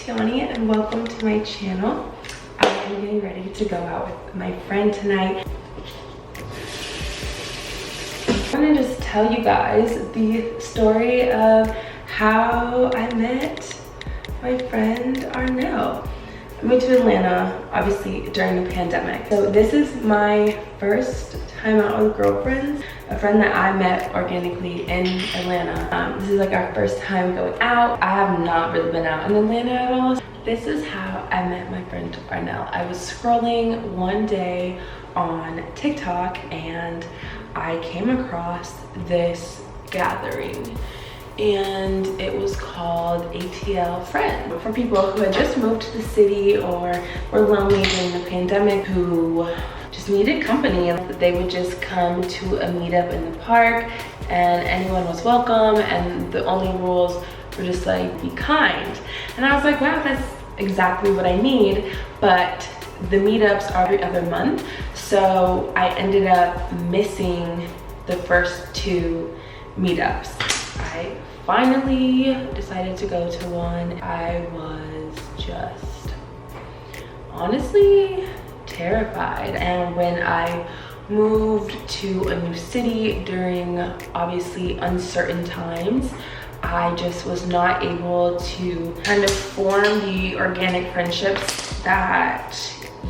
Tiani and welcome to my channel. I am getting ready to go out with my friend tonight. I'm gonna just tell you guys the story of how I met my friend Ardell. I moved to Atlanta, obviously, during the pandemic. So this is my first time out with girlfriends. A friend that I met organically in Atlanta. This is like our first time going out. I have not really been out in Atlanta at all. This is how I met my friend Ardell. I was scrolling one day on TikTok and I came across this gathering. And it was called ATL Friends for people who had just moved to the city or were lonely during the pandemic, who just needed company, and they would just come to a meetup in the park and anyone was welcome, and the only rules were just like, be kind. And I was like, wow, that's exactly what I need. But the meetups are every other month, so I ended up missing the first two meetups. I finally decided to go to one. I was just honestly terrified. And when I moved to a new city during obviously uncertain times, I just was not able to kind of form the organic friendships that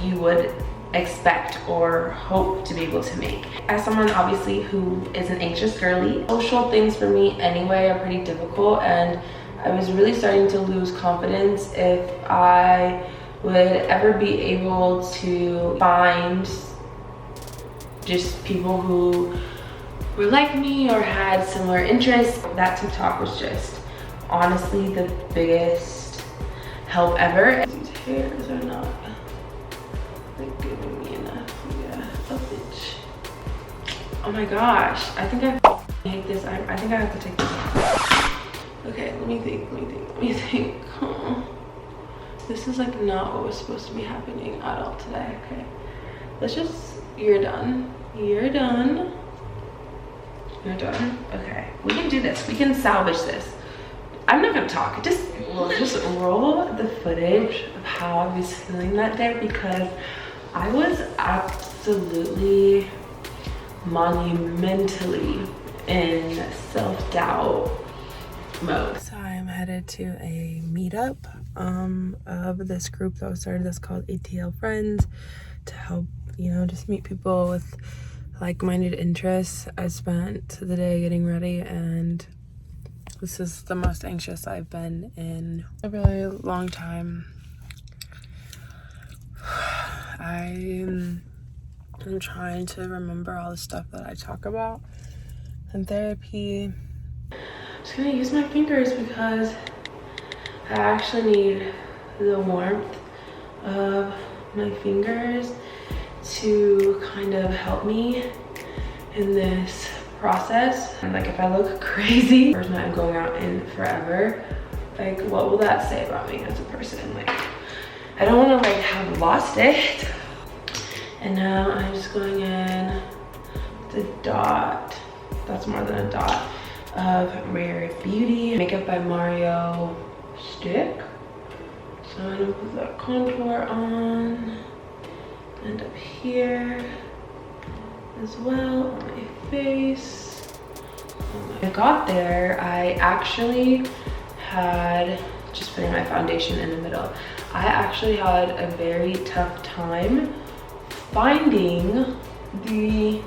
you would expect or hope to be able to make. As someone obviously who is an anxious girly, social things for me anyway are pretty difficult, and I was really starting to lose confidence if I would ever be able to find just people who were like me or had similar interests. That TikTok was just honestly the biggest help ever. These hairs are not giving me enough. Yeah, a bitch. Oh my gosh, I think I hate this. I think I have to take this off. Okay, let me think. Oh. This is like not what was supposed to be happening at all today. Okay, let's just, you're done. Okay, we can do this. We can salvage this. I'm not gonna talk. Just roll the footage of how I was feeling that day, because I was absolutely monumentally in self-doubt mode. So I'm headed to a meetup of this group that was started that's called ATL Friends, to help, you know, just meet people with like-minded interests. I spent the day getting ready, and this is the most anxious I've been in a really long time. I'm trying to remember all the stuff that I talk about in therapy. I'm just gonna use my fingers because I actually need the warmth of my fingers to kind of help me in this process. And like, if I look crazy, first night I'm going out in forever, like, what will that say about me as a person? Like, I don't want to like have lost it. And now I'm just going in the dot, that's more than a dot, of Rare Beauty Makeup by Mario stick. So I'm gonna put that contour on, and up here as well on my face. When I got there, I actually had, just putting my foundation in the middle, I actually had a very tough time finding the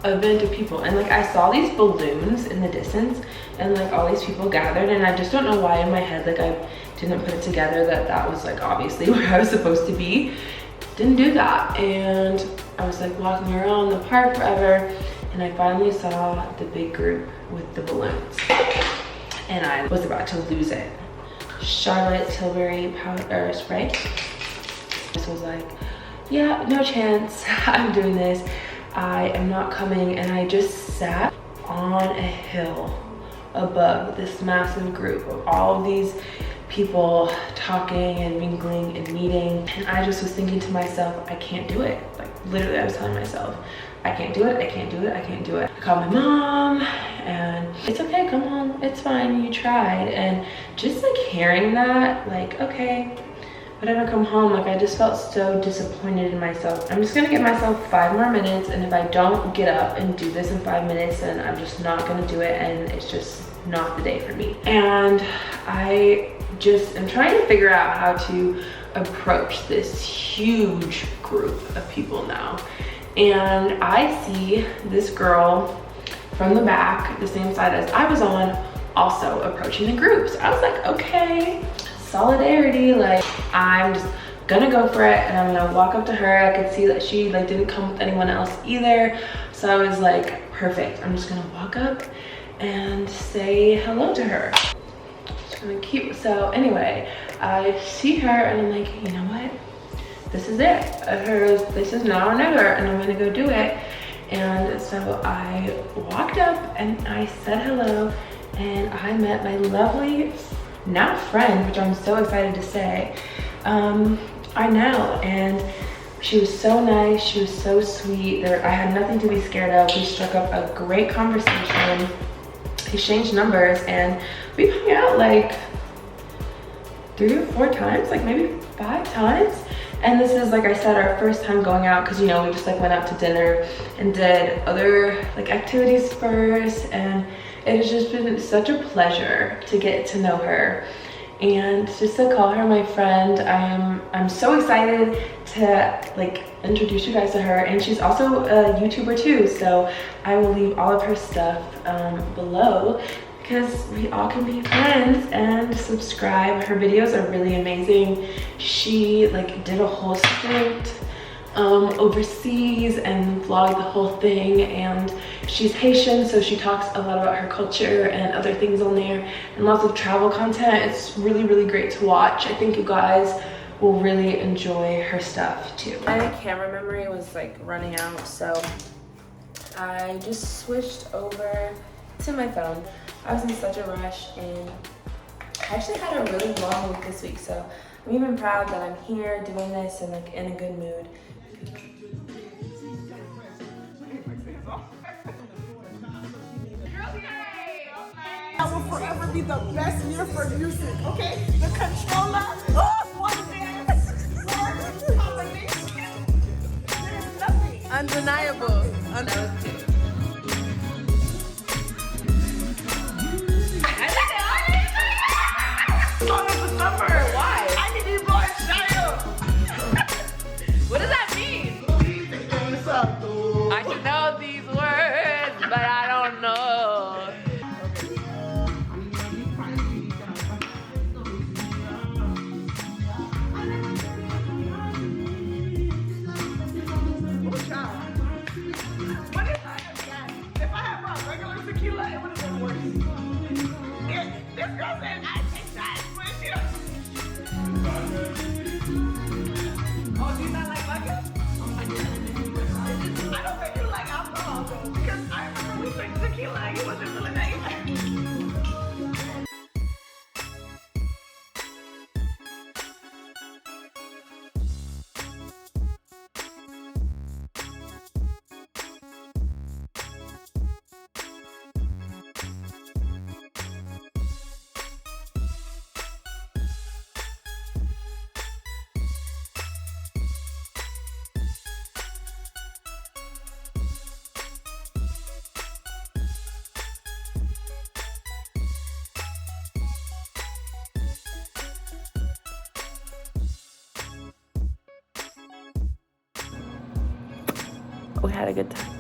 event of people. And like, I saw these balloons in the distance and like all these people gathered, and I just don't know why in my head, like, I didn't put it together that that was like obviously where I was supposed to be. Didn't do that, and I was like walking around the park forever, and I finally saw the big group with the balloons, and I was about to lose it. Charlotte Tilbury powder spray. This was like, yeah, no chance I'm doing this. I am not coming. And I just sat on a hill above this massive group of all of these people talking and mingling and meeting. And I just was thinking to myself, I can't do it. Like, literally, I was telling myself, I can't do it, I can't do it, I can't do it. I called my mom, and it's okay, come on, it's fine, you tried. And just like hearing that, like, okay, whatever, come home, like I just felt so disappointed in myself. I'm just gonna give myself 5 more minutes, and if I don't get up and do this in 5 minutes, then I'm just not gonna do it, and it's just not the day for me. And I just am trying to figure out how to approach this huge group of people now. And I see this girl from the back, the same side as I was on, also approaching the group. So I was like, okay, solidarity, like I'm just gonna go for it, and I'm gonna walk up to her. I could see that she like didn't come with anyone else either, so I was like, perfect, I'm just gonna walk up and say hello to her. It's really cute. So anyway, I see her and I'm like, you know what, this is it. This is now or never, and I'm gonna go do it. And so I walked up and I said hello, and I met my lovely now friend, which I'm so excited to say, Ardell. And she was so nice, she was so sweet. I had nothing to be scared of. We struck up a great conversation, exchanged numbers, and we hung out like 3 or 4 times, like maybe 5 times. And this is, like I said, our first time going out, because, you know, we just like went out to dinner and did other like activities first, and it has just been such a pleasure to get to know her and just to call her my friend. I'm so excited to like introduce you guys to her, and she's also a YouTuber too, so I will leave all of her stuff below, because we all can be friends, and subscribe. Her videos are really amazing. She like did a whole stint overseas and vlogged the whole thing, and she's Haitian, so she talks a lot about her culture and other things on there, and lots of travel content. It's really, really great to watch. I think you guys will really enjoy her stuff too. My camera memory was like running out, so I just switched over to my phone. I was in such a rush, and I actually had a really long week this week, so I'm even proud that I'm here doing this and like in a good mood. That will forever be the best year for music, okay? The controller, one dance, one combination. There is nothing undeniable. What does that mean? I should know these words, but I don't know. What if I have that? If I had brought regular tequila, it would have been worse. This girl said I take shots, but she Oh, do you not like vodka? I don't think you like alcohol though, because I remember we drank tequila and you wasn't feeling that either. We had a good time.